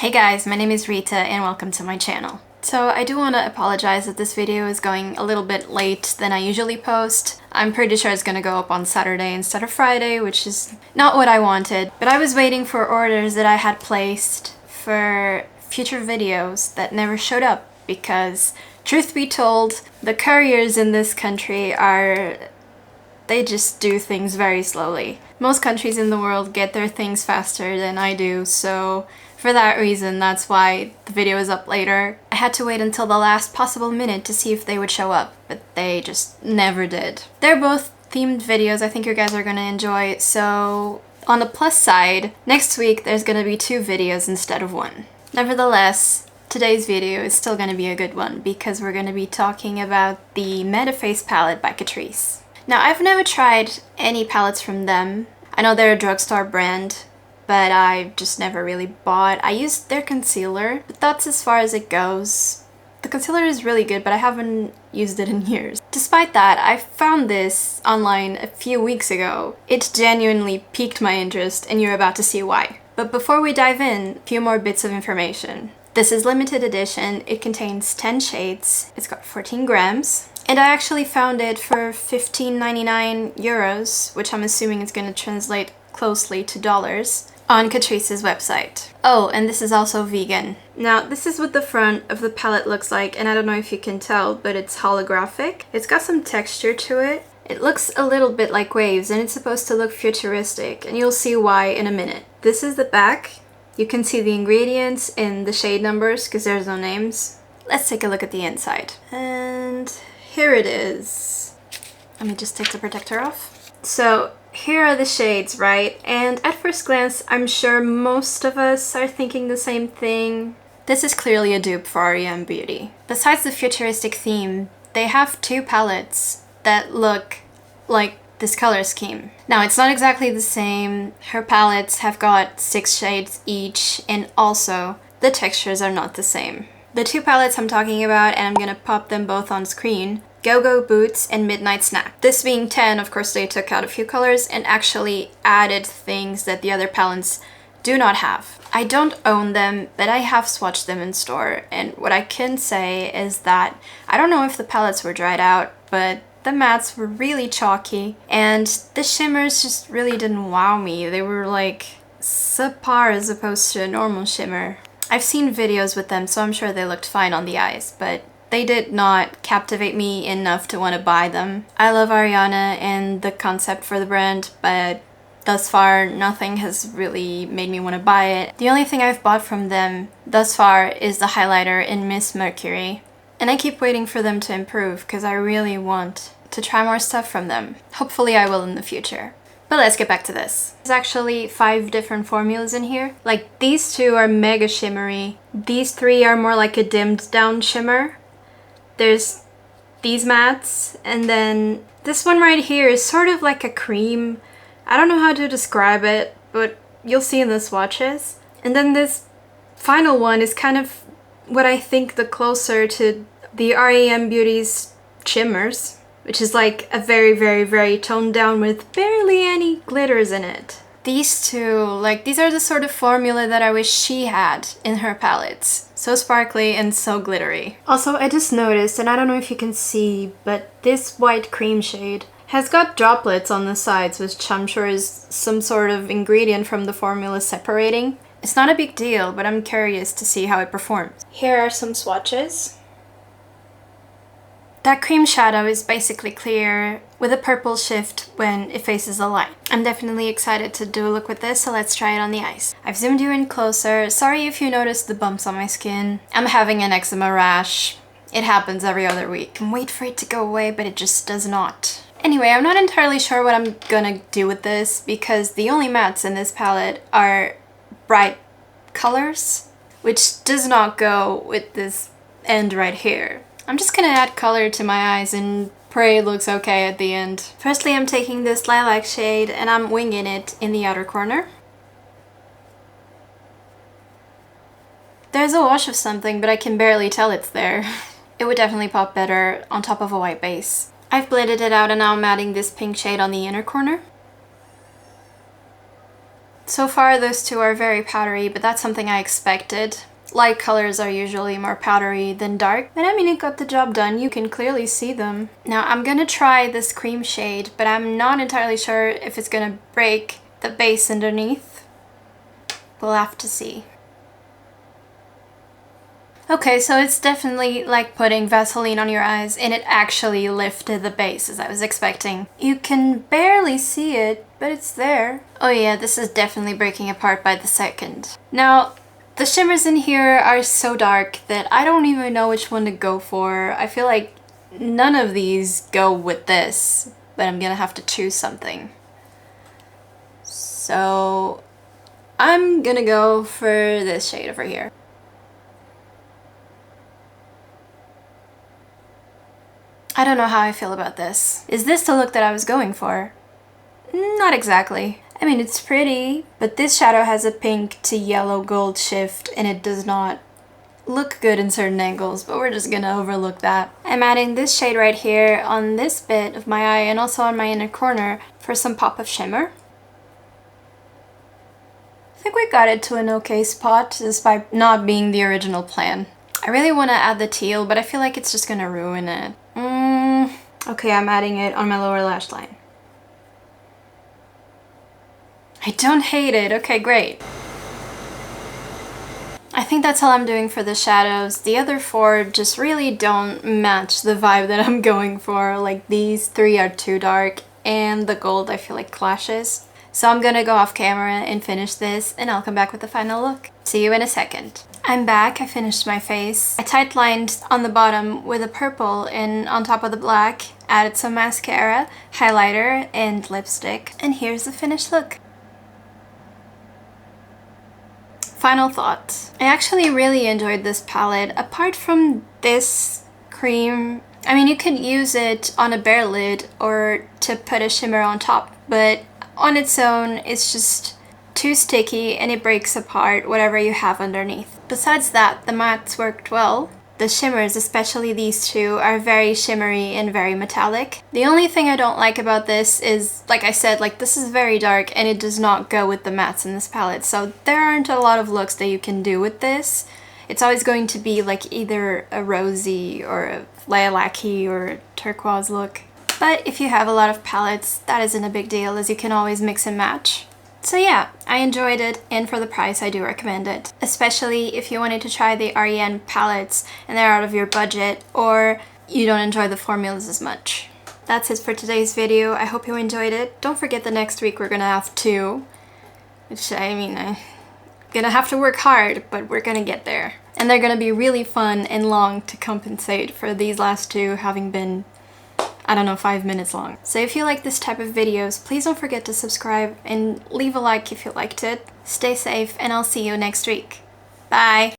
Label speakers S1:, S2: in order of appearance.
S1: Hey guys, my name is Rita and welcome to my channel. So I do want to apologize that this video is going a little bit late than I usually post. I'm pretty sure it's gonna go up on Saturday instead of Friday, which is not what I wanted. But I was waiting for orders that I had placed for future videos that never showed up because, truth be told, the couriers in this country they just do things very slowly. Most countries in the world get their things faster than I do, so for that reason, that's why the video is up later. I had to wait until the last possible minute to see if they would show up, but they just never did. They're both themed videos I think you guys are gonna enjoy, so on the plus side, next week there's gonna be 2 videos instead of 1. Nevertheless, today's video is still gonna be a good one because we're gonna be talking about the Metaface palette by Catrice. Now, I've never tried any palettes from them. I know they're a drugstore brand, but I've just never really bought. I used their concealer, but that's as far as it goes. The concealer is really good, but I haven't used it in years. Despite that, I found this online a few weeks ago. It genuinely piqued my interest, and you're about to see why. But before we dive in, a few more bits of information. This is limited edition. It contains 10 shades. It's got 14 grams. And I actually found it for 15.99 euros, which I'm assuming is going to translate closely to dollars, on Catrice's website. Oh, and this is also vegan. Now, this is what the front of the palette looks like, and I don't know if you can tell, but it's holographic. It's got some texture to it. It looks a little bit like waves, and it's supposed to look futuristic, and you'll see why in a minute. This is the back. You can see the ingredients in the shade numbers, because there's no names. Let's take a look at the inside. And here it is. Let me just take the protector off. So here are the shades, right? And at first glance, I'm sure most of us are thinking the same thing. This is clearly a dupe for R.E.M. Beauty. Besides the futuristic theme, they have 2 palettes that look like this color scheme. Now, it's not exactly the same. Her palettes have got 6 shades each, and also the textures are not the same. The 2 palettes I'm talking about, and I'm gonna pop them both on screen, Go-Go Boots and Midnight Snack. This being 10, of course, they took out a few colors and actually added things that the other palettes do not have. I don't own them, but I have swatched them in store, and what I can say is that I don't know if the palettes were dried out, but the mattes were really chalky, and the shimmers just really didn't wow me. They were like subpar as opposed to a normal shimmer. I've seen videos with them, so I'm sure they looked fine on the eyes, but they did not captivate me enough to want to buy them. I love Ariana and the concept for the brand, but thus far, nothing has really made me want to buy it. The only thing I've bought from them thus far is the highlighter in Miss Mercury. And I keep waiting for them to improve because I really want to try more stuff from them. Hopefully I will in the future. But let's get back to this. There's actually 5 different formulas in here. Like, these 2 are mega shimmery. These 3 are more like a dimmed down shimmer. There's these mattes, and then this one right here is sort of like a cream. I don't know how to describe it, but you'll see in the swatches. And then this final one is kind of what I think the closer to the R.E.M. Beauty's shimmers, which is like a very, very, very toned down with barely any glitters in it. These 2, like, these are the sort of formula that I wish she had in her palettes. So sparkly and so glittery. Also, I just noticed, and I don't know if you can see, but this white cream shade has got droplets on the sides, which I'm sure is some sort of ingredient from the formula separating. It's not a big deal, but I'm curious to see how it performs. Here are some swatches. That cream shadow is basically clear with a purple shift when it faces the light. I'm definitely excited to do a look with this, so let's try it on the eyes. I've zoomed you in closer. Sorry if you noticed the bumps on my skin. I'm having an eczema rash. It happens every other week. I can wait for it to go away, but it just does not. Anyway, I'm not entirely sure what I'm gonna do with this because the only mattes in this palette are bright colors, which does not go with this end right here. I'm just gonna add color to my eyes and pray it looks okay at the end. Firstly, I'm taking this lilac shade and I'm winging it in the outer corner. There's a wash of something, but I can barely tell it's there. It would definitely pop better on top of a white base. I've blended it out and now I'm adding this pink shade on the inner corner. So far those two are very powdery, but that's something I expected. Light colors are usually more powdery than dark, but I mean, it got the job done. You can clearly see them. Now I'm gonna try this cream shade, but I'm not entirely sure if it's gonna break the base underneath. We'll have to see. Okay, so it's definitely like putting Vaseline on your eyes, and it actually lifted the base as I was expecting. You can barely see it, but it's there. Oh yeah, this is definitely breaking apart by the second. Now, the shimmers in here are so dark that I don't even know which one to go for. I feel like none of these go with this, but I'm gonna have to choose something. So I'm gonna go for this shade over here. I don't know how I feel about this. Is this the look that I was going for? Not exactly. I mean, it's pretty, but this shadow has a pink to yellow gold shift and it does not look good in certain angles, but we're just gonna overlook that. I'm adding this shade right here on this bit of my eye and also on my inner corner for some pop of shimmer. I think we got it to an okay spot despite not being the original plan. I really want to add the teal, but I feel like it's just gonna ruin it. Okay, I'm adding it on my lower lash line. I don't hate it. Okay, great. I think that's all I'm doing for the shadows. The other four just really don't match the vibe that I'm going for. Like, these three are too dark and the gold I feel like clashes. So I'm gonna go off camera and finish this and I'll come back with the final look. See you in a second. I'm back, I finished my face. I tight lined on the bottom with a purple and on top of the black, added some mascara, highlighter, and lipstick. And here's the finished look. Final thoughts. I actually really enjoyed this palette. Apart from this cream, I mean, you could use it on a bare lid or to put a shimmer on top, but on its own, it's just too sticky and it breaks apart whatever you have underneath. Besides that, the mattes worked well. The shimmers, especially these two, are very shimmery and very metallic. The only thing I don't like about this is, like I said, like this is very dark and it does not go with the mattes in this palette. So there aren't a lot of looks that you can do with this. It's always going to be like either a rosy or a lilac-y or a turquoise look. But if you have a lot of palettes, that isn't a big deal as you can always mix and match. So yeah, I enjoyed it, and for the price I do recommend it. Especially if you wanted to try the R.E.M palettes and they're out of your budget, or you don't enjoy the formulas as much. That's it for today's video. I hope you enjoyed it. Don't forget the next week we're gonna have two. Which, I mean, I'm gonna have to work hard, but we're gonna get there. And they're gonna be really fun and long to compensate for these last two having been, I don't know, 5 minutes long. So if you like this type of videos, please don't forget to subscribe and leave a like if you liked it. Stay safe and I'll see you next week. Bye!